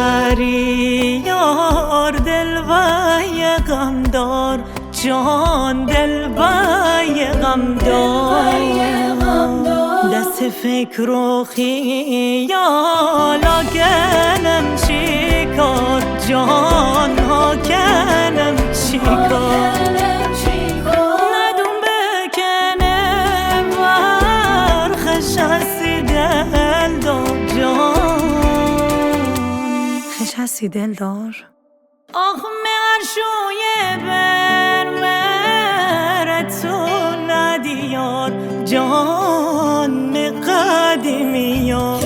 شهریار دلبای غم دار، جان دلبای غم دار، دست فکر و خیالا گلم چیکار، جان ها گلم چیکار، ندون بکنه ورخش هستی دل دار، جان خش هستی دل دار. آخ مرشوی برمرتون ندیار، جان قدیمیار،